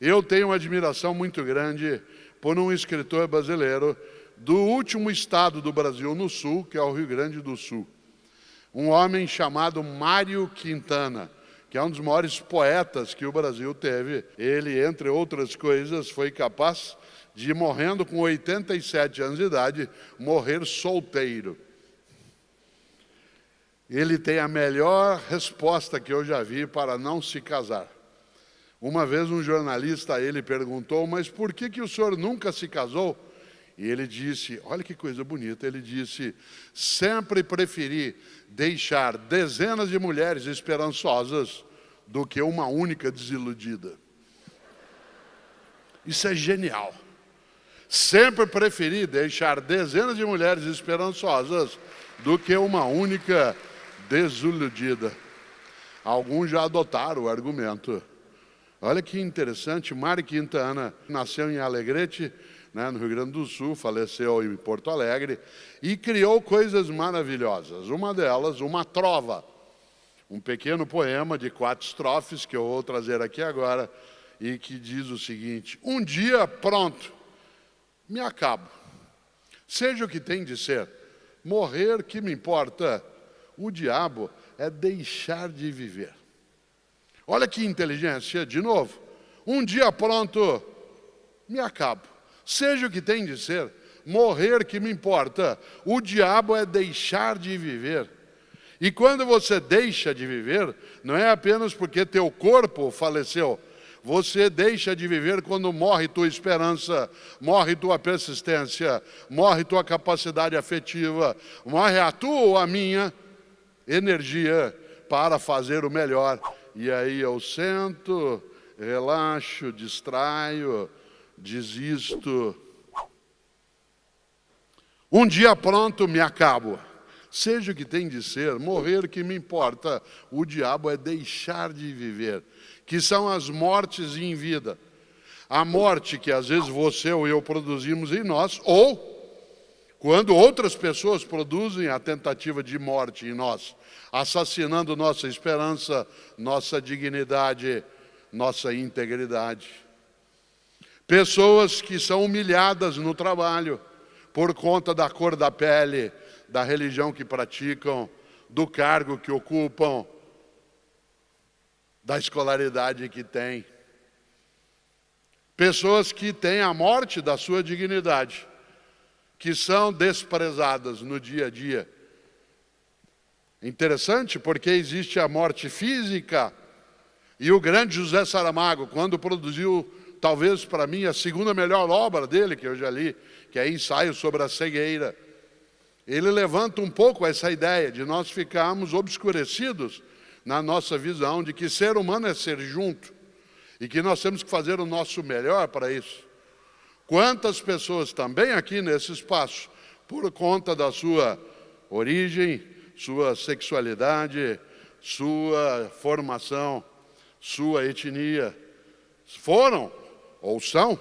Eu tenho uma admiração muito grande por um escritor brasileiro do último estado do Brasil no sul, que é o Rio Grande do Sul. Um homem chamado Mário Quintana, que é um dos maiores poetas que o Brasil teve. Ele, entre outras coisas, foi capaz de, morrendo com 87 anos de idade, morrer solteiro. Ele tem a melhor resposta que eu já vi para não se casar. Uma vez um jornalista a ele perguntou, mas por que o senhor nunca se casou? E ele disse, olha que coisa bonita, ele disse, sempre preferi deixar dezenas de mulheres esperançosas do que uma única desiludida. Isso é genial. Sempre preferi deixar dezenas de mulheres esperançosas do que uma única desiludida. Alguns já adotaram o argumento. Olha que interessante, Mário Quintana nasceu em Alegrete, no Rio Grande do Sul, faleceu em Porto Alegre e criou coisas maravilhosas. Uma delas, uma trova, um pequeno poema de 4 estrofes que eu vou trazer aqui agora e que diz o seguinte: um dia pronto, me acabo, seja o que tem de ser, morrer que me importa, o diabo é deixar de viver. Olha que inteligência, de novo. Um dia pronto, me acabo. Seja o que tem de ser, morrer que me importa. O diabo é deixar de viver. E quando você deixa de viver, não é apenas porque teu corpo faleceu. Você deixa de viver quando morre tua esperança, morre tua persistência, morre tua capacidade afetiva, morre a tua ou a minha energia para fazer o melhor. E aí eu sento, relaxo, distraio, desisto. Um dia pronto, me acabo. Seja o que tem de ser, morrer que me importa. O diabo é deixar de viver, que são as mortes em vida. A morte que às vezes você ou eu produzimos em nós, ou quando outras pessoas produzem a tentativa de morte em nós, assassinando nossa esperança, nossa dignidade, nossa integridade. Pessoas que são humilhadas no trabalho por conta da cor da pele, da religião que praticam, do cargo que ocupam, da escolaridade que têm. Pessoas que têm a morte da sua dignidade, que são desprezadas no dia a dia. Interessante porque existe a morte física. E o grande José Saramago, quando produziu, talvez para mim, a segunda melhor obra dele, que eu já li, que é Ensaio sobre a Cegueira, ele levanta um pouco essa ideia de nós ficarmos obscurecidos na nossa visão de que ser humano é ser junto e que nós temos que fazer o nosso melhor para isso. Quantas pessoas também aqui nesse espaço, por conta da sua origem, sua sexualidade, sua formação, sua etnia, foram ou são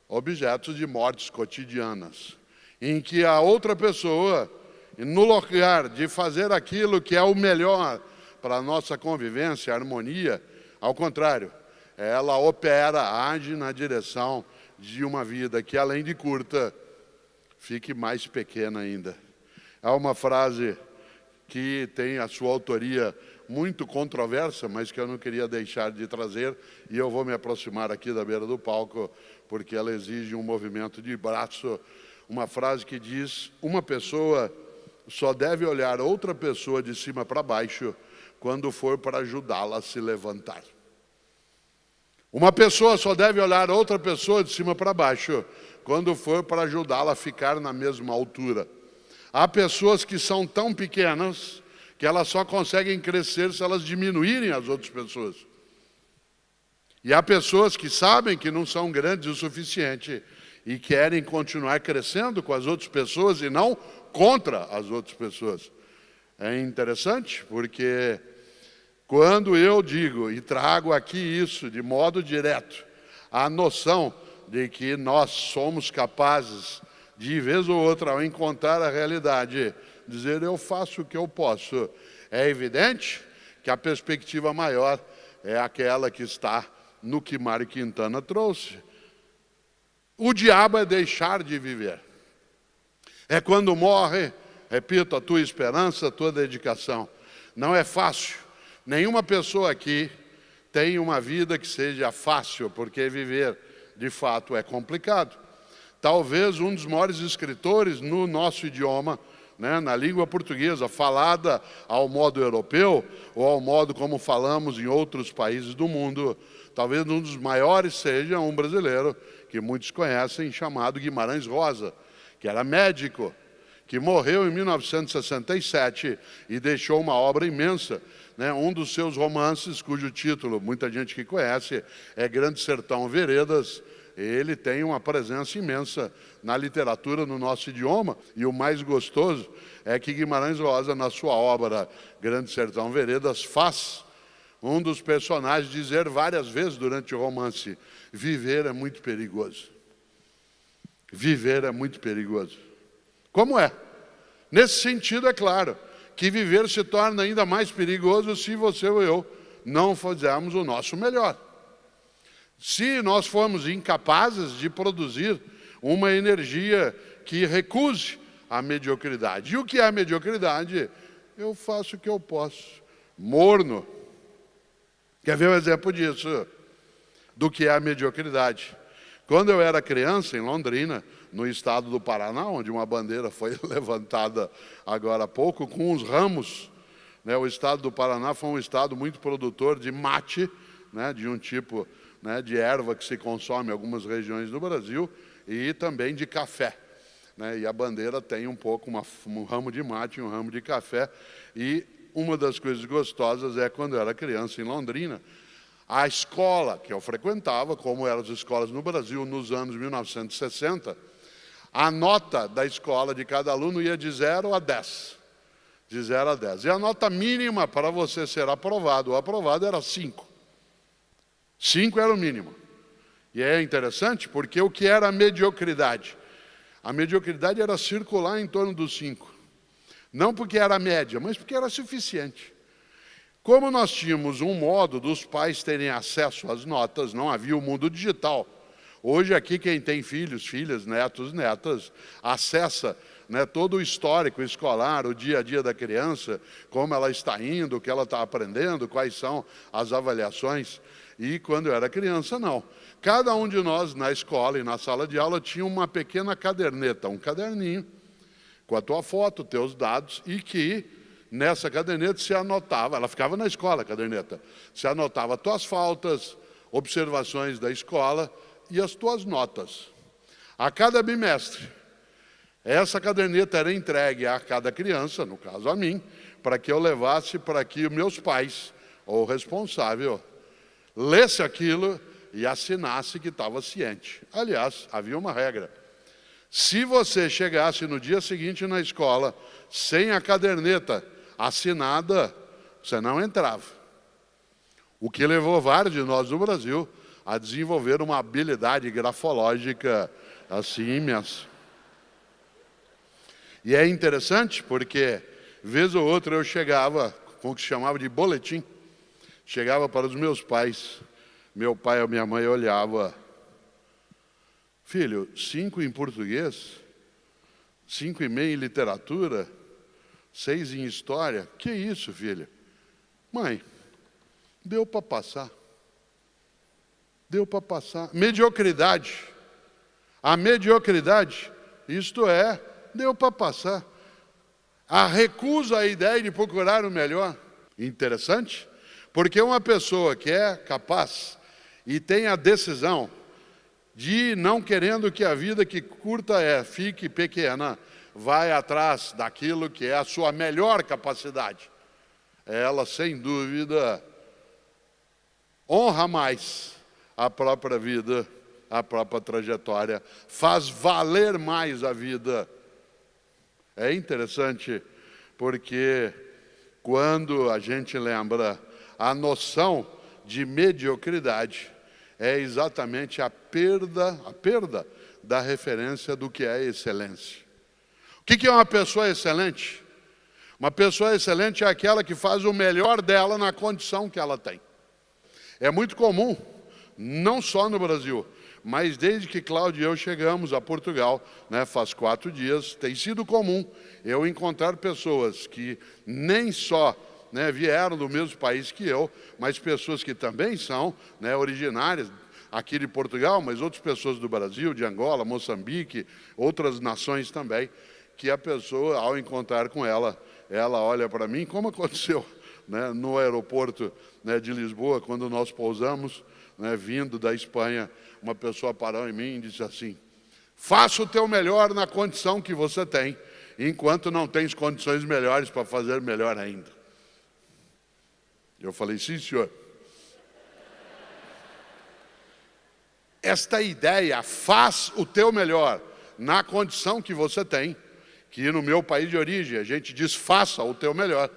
objetos de mortes cotidianas, em que a outra pessoa, no lugar de fazer aquilo que é o melhor para a nossa convivência, harmonia, ao contrário, ela opera, age na direção de uma vida que, além de curta, fique mais pequena ainda. Há uma frase que tem a sua autoria muito controversa, mas que eu não queria deixar de trazer, e eu vou me aproximar aqui da beira do palco, porque ela exige um movimento de braço. Uma frase que diz: uma pessoa só deve olhar outra pessoa de cima para baixo quando for para ajudá-la a se levantar. Uma pessoa só deve olhar outra pessoa de cima para baixo quando for para ajudá-la a ficar na mesma altura. Há pessoas que são tão pequenas que elas só conseguem crescer se elas diminuírem as outras pessoas. E há pessoas que sabem que não são grandes o suficiente e querem continuar crescendo com as outras pessoas e não contra as outras pessoas. É interessante porque quando eu digo e trago aqui isso de modo direto, a noção de que nós somos capazes de vez ou outra, ao encontrar a realidade, dizer eu faço o que eu posso. É evidente que a perspectiva maior é aquela que está no que Mário Quintana trouxe. O diabo é deixar de viver. É quando morre, repito, a tua esperança, a tua dedicação. Não é fácil. Nenhuma pessoa aqui tem uma vida que seja fácil, porque viver, de fato, é complicado. Talvez um dos maiores escritores no nosso idioma, né, na língua portuguesa, falada ao modo europeu, ou ao modo como falamos em outros países do mundo, talvez um dos maiores seja um brasileiro, que muitos conhecem, chamado Guimarães Rosa, que era médico, que morreu em 1967 e deixou uma obra imensa. Né? Um dos seus romances, cujo título muita gente que conhece, é Grande Sertão Veredas. Ele tem uma presença imensa na literatura, no nosso idioma, e o mais gostoso é que Guimarães Rosa, na sua obra Grande Sertão Veredas, faz um dos personagens dizer várias vezes durante o romance: viver é muito perigoso. Viver é muito perigoso. Como é? Nesse sentido, é claro, que viver se torna ainda mais perigoso se você ou eu não fizermos o nosso melhor. Se nós formos incapazes de produzir uma energia que recuse a mediocridade. E o que é a mediocridade? Eu faço o que eu posso. Morno. Quer ver um exemplo disso? Do que é a mediocridade? Quando eu era criança, em Londrina, no estado do Paraná, onde uma bandeira foi levantada agora há pouco, com uns ramos, né? O estado do Paraná foi um estado muito produtor de mate, né? De um tipo, né, de erva que se consome em algumas regiões do Brasil, e também de café. Né? E a bandeira tem um pouco um ramo de mate e um ramo de café. E uma das coisas gostosas é, quando eu era criança em Londrina, a escola que eu frequentava, como eram as escolas no Brasil nos anos 1960, a nota da escola de cada aluno ia de 0 a 10. De 0 a 10. E a nota mínima para você ser aprovado ou aprovado era 5. 5 era o mínimo. E é interessante porque o que era a mediocridade? A mediocridade era circular em torno dos 5. Não porque era média, mas porque era suficiente. Como nós tínhamos um modo dos pais terem acesso às notas, não havia o mundo digital. Hoje aqui quem tem filhos, filhas, netos, netas, acessa, né, todo o histórico escolar, o dia a dia da criança, como ela está indo, o que ela está aprendendo, quais são as avaliações. E quando eu era criança, não. Cada um de nós, na escola e na sala de aula, tinha uma pequena caderneta, um caderninho, com a tua foto, teus dados, e que nessa caderneta se anotava, ela ficava na escola, a caderneta, se anotava tuas faltas, observações da escola e as tuas notas. A cada bimestre, essa caderneta era entregue a cada criança, no caso a mim, para que eu levasse para que meus pais, ou o responsável, lesse aquilo e assinasse que estava ciente. Aliás, havia uma regra. Se você chegasse no dia seguinte na escola sem a caderneta assinada, você não entrava. O que levou vários de nós no Brasil a desenvolver uma habilidade grafológica assim imensa. E é interessante porque, vez ou outra, eu chegava com o que se chamava de boletim. Chegava para os meus pais, meu pai ou minha mãe olhava: filho, 5 em português, 5,5 em literatura, 6 em história. Que isso, filha? Mãe, deu para passar. Deu para passar. Mediocridade. A mediocridade, isto é, deu para passar. A recusa à ideia de procurar o melhor. Interessante? Porque uma pessoa que é capaz e tem a decisão de, não querendo que a vida que curta fique pequena, vai atrás daquilo que é a sua melhor capacidade. Ela, sem dúvida, honra mais a própria vida, a própria trajetória, faz valer mais a vida. É interessante porque quando a gente lembra a noção de mediocridade, é exatamente a perda da referência do que é excelência. O que é uma pessoa excelente? Uma pessoa excelente é aquela que faz o melhor dela na condição que ela tem. É muito comum não só no Brasil, mas desde que Cláudio e eu chegamos a Portugal, né, faz 4 dias, tem sido comum eu encontrar pessoas que nem só, né, vieram do mesmo país que eu, mas pessoas que também são, né, originárias aqui de Portugal, mas outras pessoas do Brasil, de Angola, Moçambique, outras nações também, que a pessoa, ao encontrar com ela olha para mim, como aconteceu, né, no aeroporto, né, de Lisboa, quando nós pousamos, né, vindo da Espanha, uma pessoa parou em mim e disse assim: faça o teu melhor na condição que você tem, enquanto não tens condições melhores para fazer melhor ainda. Eu falei: sim, senhor. Esta ideia, faz o teu melhor na condição que você tem, que no meu país de origem a gente diz faça o teu melhor,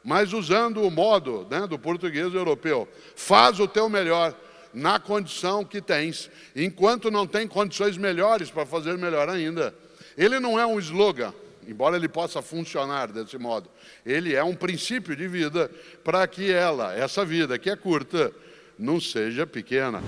mas usando o modo, né, do português europeu, faz o teu melhor na condição que tens, enquanto não tem condições melhores para fazer melhor ainda. Ele não é um slogan, embora ele possa funcionar desse modo. Ele é um princípio de vida para que essa vida que é curta, não seja pequena.